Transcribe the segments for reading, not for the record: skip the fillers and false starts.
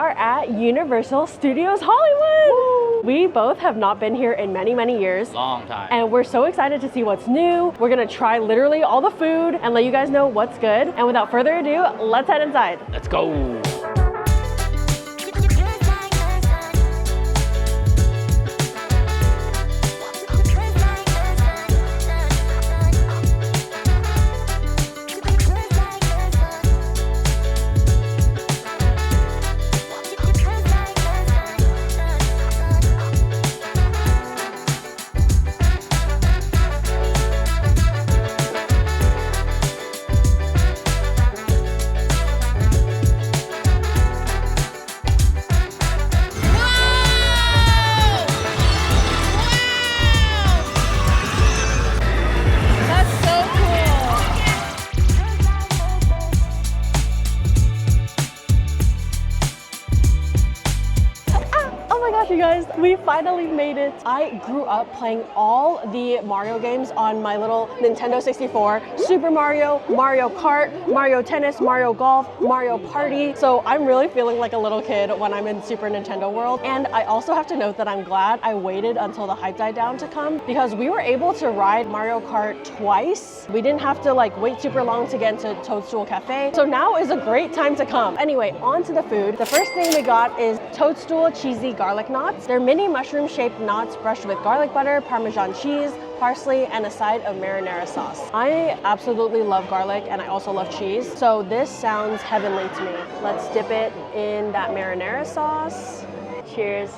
are at Universal Studios Hollywood. Woo! We both have not been here in many, many years. Long time. And we're so excited to see what's new. We're gonna try literally all the food and let you guys know what's good. And without further ado, let's head inside. Let's go. You guys, we finally made it. I grew up playing all the Mario games on my little Nintendo 64. Super Mario, Mario Kart, Mario Tennis, Mario Golf, Mario Party. So I'm really feeling like a little kid when I'm in Super Nintendo World. And I also have to note that I'm glad I waited until the hype died down to come because we were able to ride Mario Kart twice. We didn't have to like wait super long to get into Toadstool Cafe. So now is a great time to come. Anyway, on to the food. The first thing we got is Toadstool cheesy garlic knots. They're mini mushroom-shaped knots brushed with garlic butter, Parmesan cheese, parsley, and a side of marinara sauce. I absolutely love garlic and I also love cheese, so this sounds heavenly to me. Let's dip it in that marinara sauce. Cheers.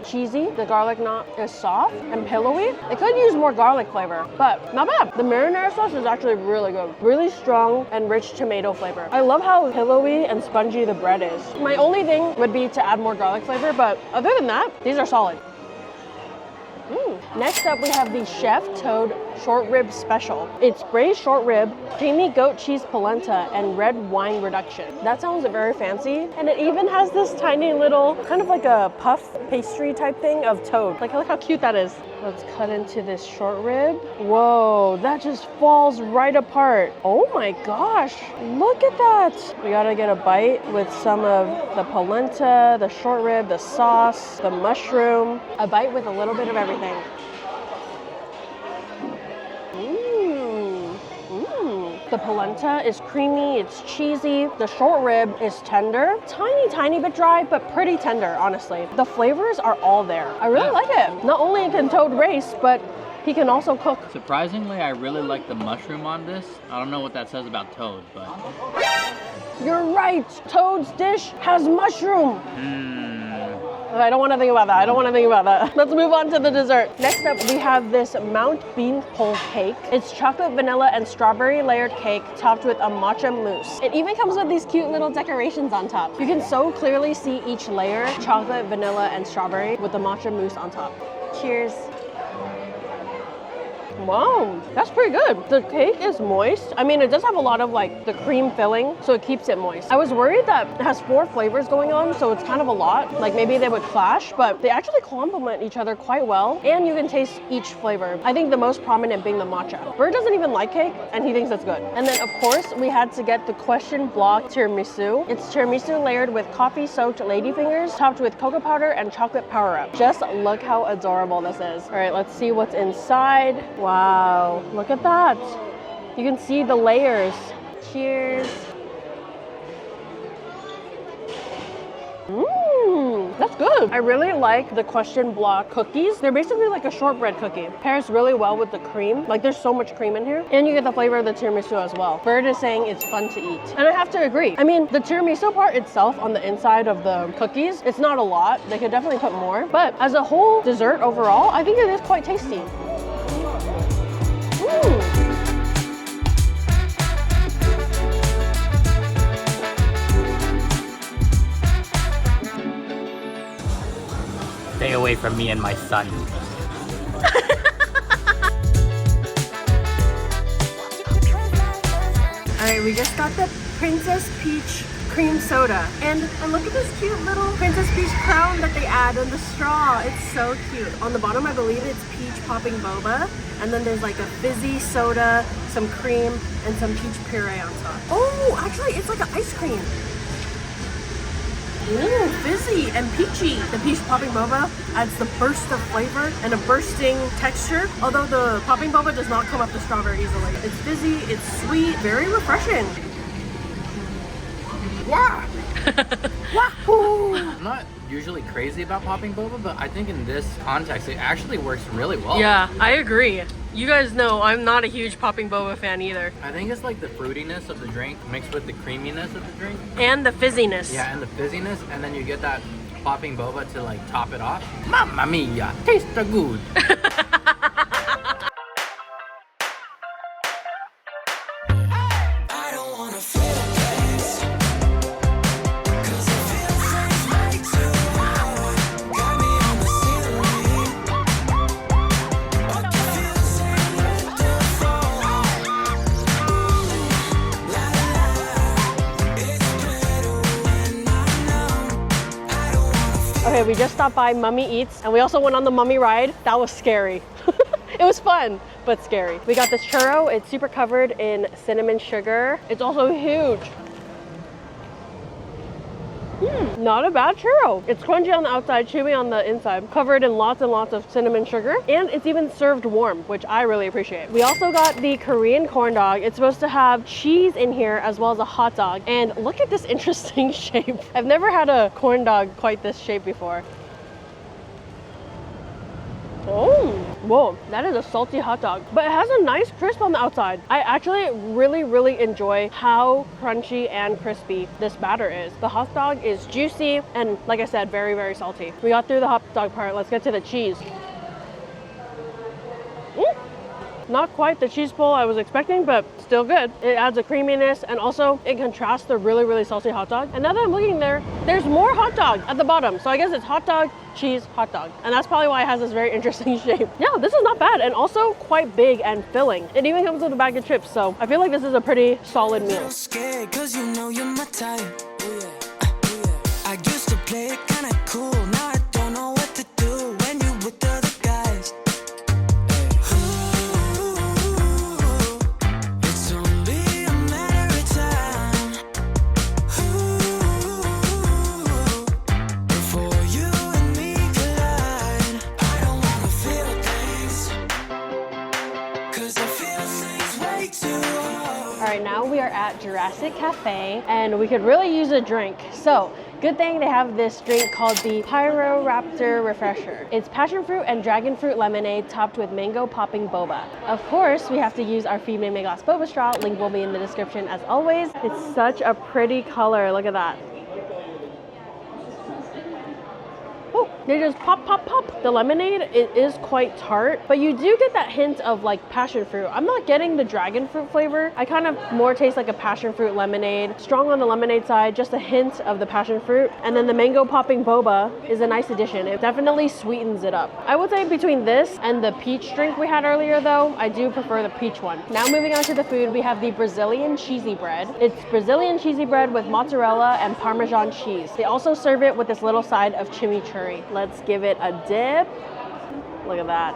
Cheesy. The garlic knot is soft and pillowy. It could use more garlic flavor, but not bad. The marinara sauce is actually really good. Really strong and rich tomato flavor. I love how pillowy and spongy the bread is. My only thing would be to add more garlic flavor, but other than that, these are solid. Next up, we have the Chef Toad Short Rib Special. It's braised short rib, creamy goat cheese polenta, and red wine reduction. That sounds very fancy. And it even has this tiny little, kind of like a puff pastry type thing of toad. Like, look how cute that is. Let's cut into this short rib. Whoa, that just falls right apart. Oh my gosh, look at that. We gotta get a bite with some of the polenta, the short rib, the sauce, the mushroom. A bite with a little bit of everything. The polenta is creamy, it's cheesy. The short rib is tender. Tiny bit dry, but pretty tender, honestly. The flavors are all there. I really like it. Not only can Toad race, but he can also cook. Surprisingly, I really like the mushroom on this. I don't know what that says about Toad, but... You're right, Toad's dish has mushroom. I don't want to think about that. I don't want to think about that. Let's move on to the dessert. Next up, we have this Beanpole cake. It's chocolate, vanilla, and strawberry layered cake topped with a matcha mousse. It even comes with these cute little decorations on top. You can so clearly see each layer, chocolate, vanilla, and strawberry with the matcha mousse on top. Cheers. Wow, that's pretty good. The cake is moist. I mean, it does have a lot of like the cream filling, so it keeps it moist. I was worried that it has 4 flavors going on, so it's kind of a lot. Like maybe they would clash, but they actually complement each other quite well, and you can taste each flavor. I think the most prominent being the matcha. Bird doesn't even like cake, and he thinks it's good. And then of course, we had to get the question block tiramisu. It's tiramisu layered with coffee-soaked ladyfingers, topped with cocoa powder and chocolate power-up. Just look how adorable this is. All right, let's see what's inside. Wow, look at that. You can see the layers. Cheers. That's good. I really like the question block cookies. They're basically like a shortbread cookie. Pairs really well with the cream. Like there's so much cream in here. And you get the flavor of the tiramisu as well. Bird is saying it's fun to eat. And I have to agree. I mean, the tiramisu part itself on the inside of the cookies, it's not a lot. They could definitely put more. But as a whole dessert overall, I think it is quite tasty. Stay away from me and my son. All right, we just got the Princess Peach cream soda. And look at this cute little Princess Peach crown that they add in the straw. It's so cute. On the bottom, I believe it's peach popping boba. And then there's like a fizzy soda, some cream, and some peach puree on top. Oh, actually, it's like an ice cream. Ooh, fizzy and peachy. The peach popping boba adds the burst of flavor and a bursting texture, although the popping boba does not come up the straw very easily. It's fizzy, it's sweet, very refreshing. Wow! Wahoo! I'm not usually crazy about popping boba, but I think in this context, it actually works really well. Yeah, I agree. You guys know I'm not a huge popping boba fan either. I think it's like the fruitiness of the drink mixed with the creaminess of the drink. And the fizziness. Yeah, and the fizziness, and then you get that popping boba to like top it off. Mamma mia, tastes good. Okay, we just stopped by Mummy Eats and we also went on the Mummy ride. That was scary. It was fun, but scary. We got this churro. It's super covered in cinnamon sugar. It's also huge. Not a bad churro. It's crunchy on the outside, chewy on the inside, covered in lots and lots of cinnamon sugar, and it's even served warm, which I really appreciate. We also got the Korean corn dog. It's supposed to have cheese in here as well as a hot dog. And look at this interesting shape. I've never had a corn dog quite this shape before. Oh, whoa, that is a salty hot dog, but it has a nice crisp on the outside. I actually really enjoy how crunchy and crispy this batter is. The hot dog is juicy and, like I said, very salty. We got through the hot dog part. Let's get to the cheese. Not quite the cheese pull I was expecting, but still good. It adds a creaminess and also it contrasts the really salty hot dog. And now that I'm looking there, there's more hot dog at the bottom. So I guess it's hot dog, cheese, hot dog. And that's probably why it has this very interesting shape. Yeah, this is not bad and also quite big and filling. It even comes with a bag of chips. So I feel like this is a pretty solid meal. Scared 'cause you know you're my type. I used to play it kinda cool. Now I don't know what to do when you with the other guys. All right, now we are at Jurassic Cafe and we could really use a drink. So good thing they have this drink called the Pyroraptor Refresher. It's passion fruit and dragon fruit lemonade topped with mango popping boba. Of course, we have to use our Feed Me Glass boba straw. Link will be in the description as always. It's such a pretty color. Look at that. Oh, they just pop. The lemonade, it is quite tart, but you do get that hint of like passion fruit. I'm not getting the dragon fruit flavor. I kind of more taste like a passion fruit lemonade. Strong on the lemonade side, just a hint of the passion fruit. And then the mango popping boba is a nice addition. It definitely sweetens it up. I would say between this and the peach drink we had earlier though, I do prefer the peach one. Now moving on to the food, we have the Brazilian cheesy bread. It's Brazilian cheesy bread with mozzarella and Parmesan cheese. They also serve it with this little side of chimichurri. Let's give it a dip. Look at that.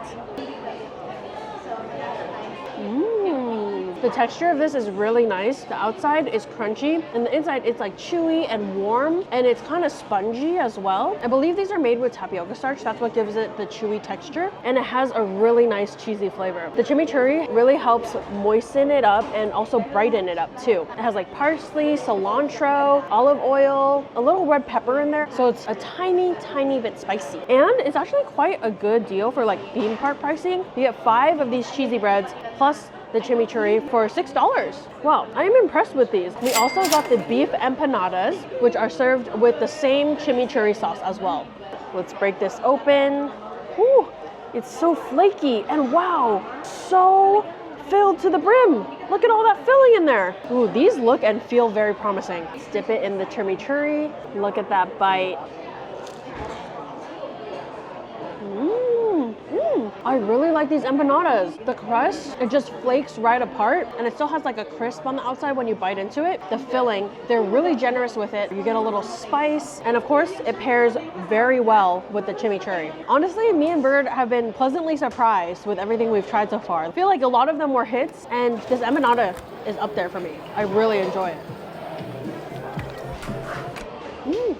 The texture of this is really nice. The outside is crunchy and the inside it's like chewy and warm and it's kind of spongy as well. I believe these are made with tapioca starch. That's what gives it the chewy texture and it has a really nice cheesy flavor. The chimichurri really helps moisten it up and also brighten it up too. It has like parsley, cilantro, olive oil, a little red pepper in there. So it's a tiny bit spicy. And it's actually quite a good deal for like theme park pricing. You get 5 of these cheesy breads plus the chimichurri for $6. Wow, I am impressed with these. We also got the beef empanadas, which are served with the same chimichurri sauce as well. Let's break this open. Ooh, it's so flaky and wow, so filled to the brim. Look at all that filling in there. Ooh, these look and feel very promising. Let's dip it in the chimichurri. Look at that bite. I really like these empanadas. The crust, it just flakes right apart and it still has like a crisp on the outside when you bite into it. The filling, they're really generous with it. You get a little spice and of course it pairs very well with the chimichurri. Honestly, me and Bird have been pleasantly surprised with everything we've tried so far. I feel like a lot of them were hits and this empanada is up there for me. I really enjoy it. Mm.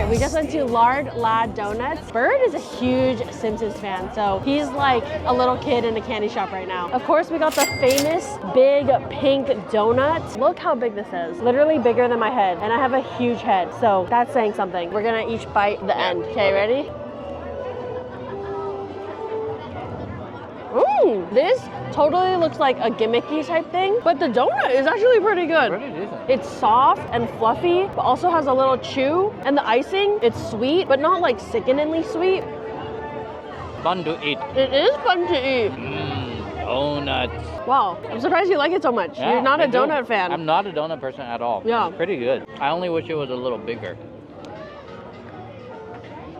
We just went to Lard Donuts. Bird is a huge Simpsons fan, so he's like a little kid in a candy shop right now. Of course, we got the famous Big Pink Donut. Look how big this is. Literally bigger than my head, and I have a huge head, so that's saying something. We're gonna each bite the end. Okay, ready? This totally looks like a gimmicky type thing, but the donut is actually pretty good. Pretty decent. It's soft and fluffy, but also has a little chew. And the icing, it's sweet, but not like sickeningly sweet. Fun to eat. It is fun to eat. Donuts. Wow, I'm surprised you like it so much. Yeah, You're not a I do. donut fan. I'm not a donut person at all. Yeah. It's pretty good. I only wish it was a little bigger.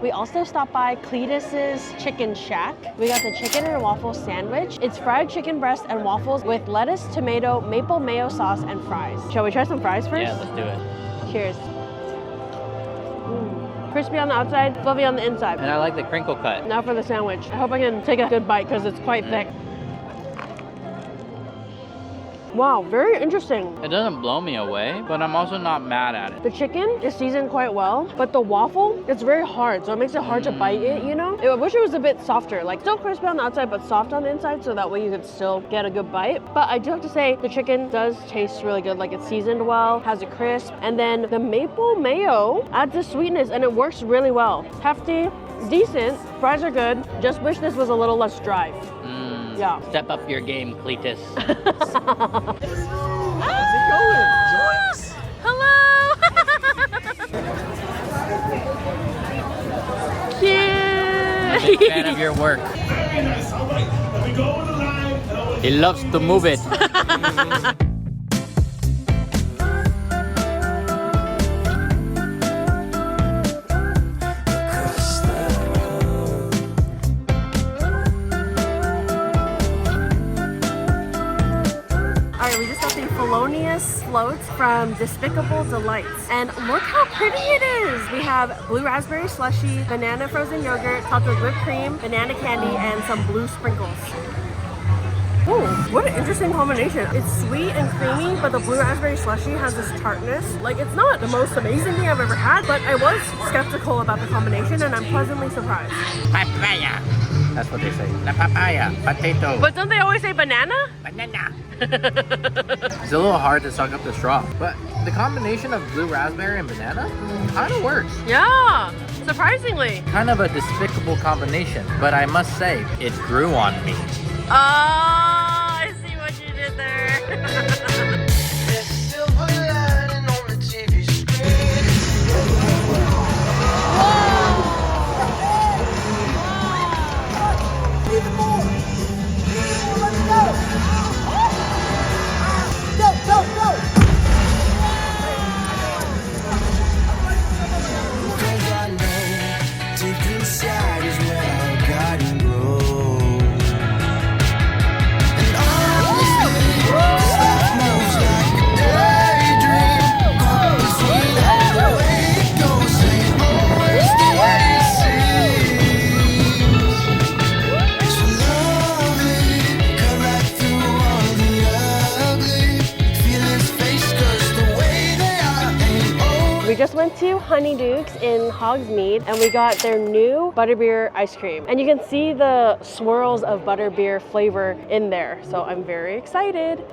We also stopped by Cletus's Chicken Shack. We got the chicken and waffle sandwich. It's fried chicken breast and waffles with lettuce, tomato, maple mayo sauce, and fries. Shall we try some fries first? Yeah, let's do it. Cheers. Crispy on the outside, fluffy on the inside. And I like the crinkle cut. Now for the sandwich. I hope I can take a good bite because it's quite thick. Wow, very interesting. It doesn't blow me away, but I'm also not mad at it. The chicken is seasoned quite well, but the waffle, it's very hard, so it makes it hard to bite it, you know? I wish it was a bit softer, like still crispy on the outside, but soft on the inside, so that way you could still get a good bite. But I do have to say, the chicken does taste really good, like it's seasoned well, has a crisp, and then the maple mayo adds a sweetness, and it works really well. Hefty, decent, fries are good, just wish this was a little less dry. Yeah. Step up your game, Cletus. How's it going? Joyce? Hello! Cute! I'm a big fan of your work. He loves to move it. Alright, we just got the Felonious floats from Despicable Delights. And look how pretty it is! We have blue raspberry slushy, banana frozen yogurt, topped with whipped cream, banana candy, and some blue sprinkles. Ooh, what an interesting combination. It's sweet and creamy, but the blue raspberry slushy has this tartness. Like, it's not the most amazing thing I've ever had, but I was skeptical about the combination, and I'm pleasantly surprised. Papaya. That's what they say. La papaya. Potato. But don't they always say banana? Banana. It's a little hard to suck up the straw, but the combination of blue raspberry and banana kind of works. Yeah, surprisingly. Kind of a despicable combination, but I must say, it grew on me. Oh, I see what you did there. just went to Honeydukes in Hogsmeade and we got their new Butterbeer ice cream. And you can see the swirls of Butterbeer flavor in there. So I'm very excited.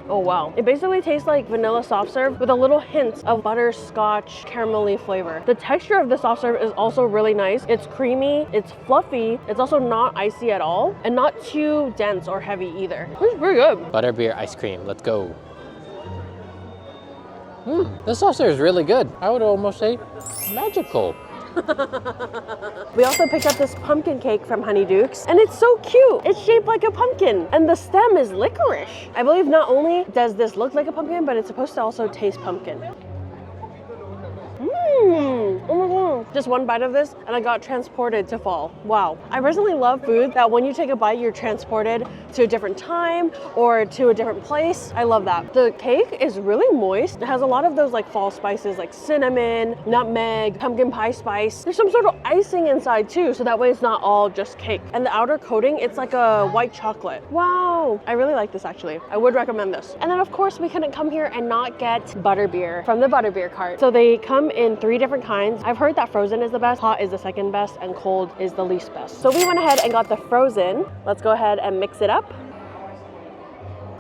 Oh wow. It basically tastes like vanilla soft serve with a little hint of butterscotch caramelly flavor. The texture of the soft serve is also really nice. It's creamy, it's fluffy, it's also not icy at all, and not too dense or heavy either. It's pretty good. Butterbeer ice cream, let's go. This soft serve is really good. I would almost say magical. We also picked up this pumpkin cake from Honeydukes, and it's so cute. It's shaped like a pumpkin, and the stem is licorice. I believe not only does this look like a pumpkin, but it's supposed to also taste pumpkin. Oh my god. Just one bite of this and I got transported to fall. Wow. I personally love food that when you take a bite, you're transported to a different time or to a different place. I love that. The cake is really moist. It has a lot of those like fall spices like cinnamon, nutmeg, pumpkin pie spice. There's some sort of icing inside too, so that way it's not all just cake. And the outer coating, it's like a white chocolate. Wow. I really like this actually. I would recommend this. And then of course we couldn't come here and not get Butterbeer from the Butterbeer cart. So they come in 3 different kinds. I've heard that frozen is the best, hot is the second best, and cold is the least best. So we went ahead and got the frozen. Let's go ahead and mix it up.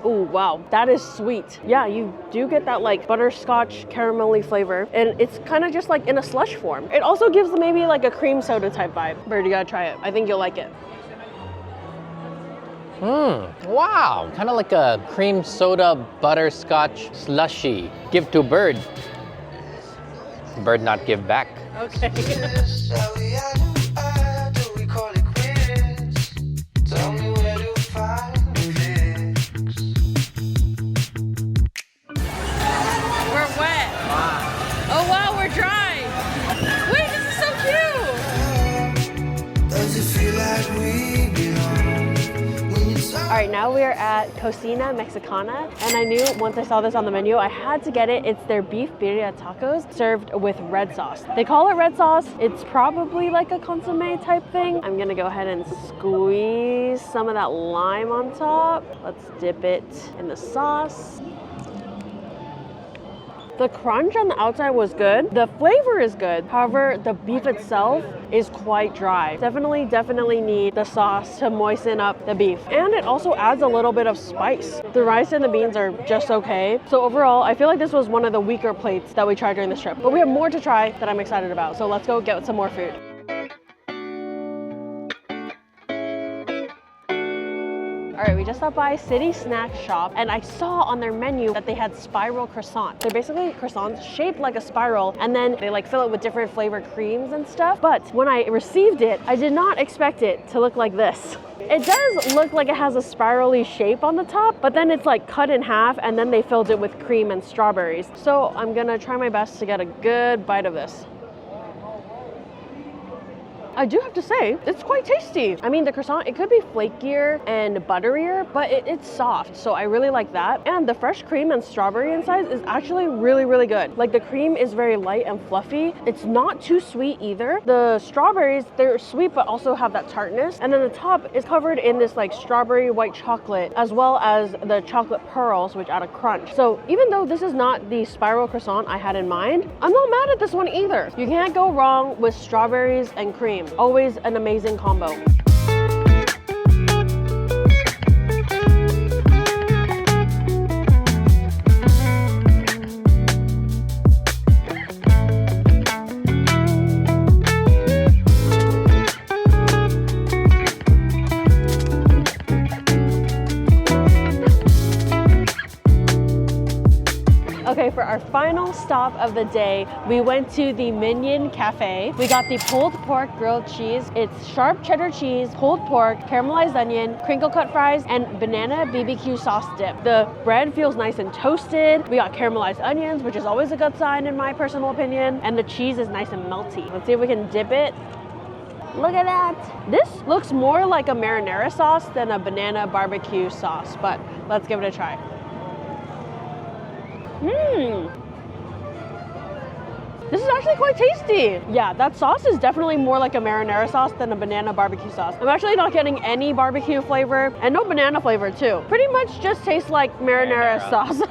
Oh wow, that is sweet. Yeah, you do get that like butterscotch caramelly flavor, and it's kind of just like in a slush form. It also gives maybe like a cream soda type vibe. Bird, you gotta try it. I think you'll like it. Wow, kind of like a cream soda butterscotch slushy. Give to Bird. Bird not give back. Okay. We're wet. Oh wow, we're dry. Wait, this is so cute. Does it feel like we belong? All right, now we are at Cocina Mexicana, and I knew once I saw this on the menu, I had to get it. It's their beef birria tacos served with red sauce. They call it red sauce. It's probably like a consomme type thing. I'm gonna go ahead and squeeze some of that lime on top. Let's dip it in the sauce. The crunch on the outside was good. The flavor is good. However, the beef itself is quite dry. Definitely need the sauce to moisten up the beef. And it also adds a little bit of spice. The rice and the beans are just okay. So overall, I feel like this was one of the weaker plates that we tried during this trip. But we have more to try that I'm excited about. So let's go get some more food. All right, we just stopped by City Snack Shop and I saw on their menu that they had spiral croissants. They're basically croissants shaped like a spiral, and then they like fill it with different flavored creams and stuff. But when I received it, I did not expect it to look like this. It does look like it has a spirally shape on the top, but then it's like cut in half and then they filled it with cream and strawberries. So I'm gonna try my best to get a good bite of this. I do have to say, it's quite tasty. I mean, the croissant, it could be flakier and butterier, but it's soft, so I really like that. And the fresh cream and strawberry inside is actually really good. Like the cream is very light and fluffy. It's not too sweet either. The strawberries, they're sweet, but also have that tartness. And then the top is covered in this like strawberry white chocolate, as well as the chocolate pearls, which add a crunch. So even though this is not the spiral croissant I had in mind, I'm not mad at this one either. You can't go wrong with strawberries and cream. Always an amazing combo. Okay, for our final stop of the day, we went to the Minion Cafe. We got the pulled pork grilled cheese. It's sharp cheddar cheese, pulled pork, caramelized onion, crinkle cut fries, and banana BBQ sauce dip. The bread feels nice and toasted. We got caramelized onions, which is always a good sign in my personal opinion. And the cheese is nice and melty. Let's see if we can dip it. Look at that. This looks more like a marinara sauce than a banana barbecue sauce, but let's give it a try. This is actually quite tasty. Yeah, that sauce is definitely more like a marinara sauce than a banana barbecue sauce. I'm actually not getting any barbecue flavor and no banana flavor too. Pretty much just tastes like marinara sauce.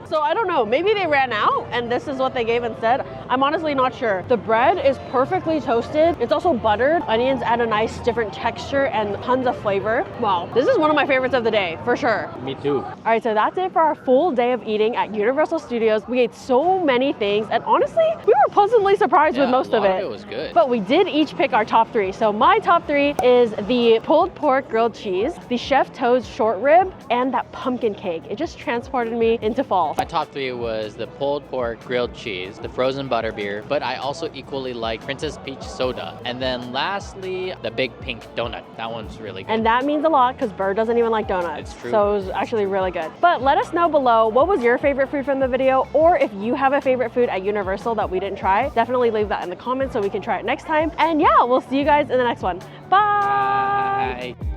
So I don't know, maybe they ran out and this is what they gave instead. I'm honestly not sure. The bread is perfectly toasted. It's also buttered. Onions add a nice different texture and tons of flavor. Wow, this is one of my favorites of the day, for sure. Me too. All right, so that's it for our full day of eating at Universal Studios. We ate so many things and honestly, we were pleasantly surprised with most of it. It was good. But we did each pick our top 3. So my top 3 is the pulled pork grilled cheese, the Chef Toad's short rib, and that pumpkin cake. It just transported me into fall. My top 3 was the pulled pork grilled cheese, the frozen butterbeer, but I also equally like Princess Peach soda. And then lastly, the Big Pink donut. That one's really good. And that means a lot because Bird doesn't even like donuts. It's true. So it was actually really good. But let us know below, what was your favorite food from the video? Or if you have a favorite food at Universal that we didn't try, definitely leave that in the comments so we can try it next time. And yeah, we'll see you guys in the next one. Bye. Bye.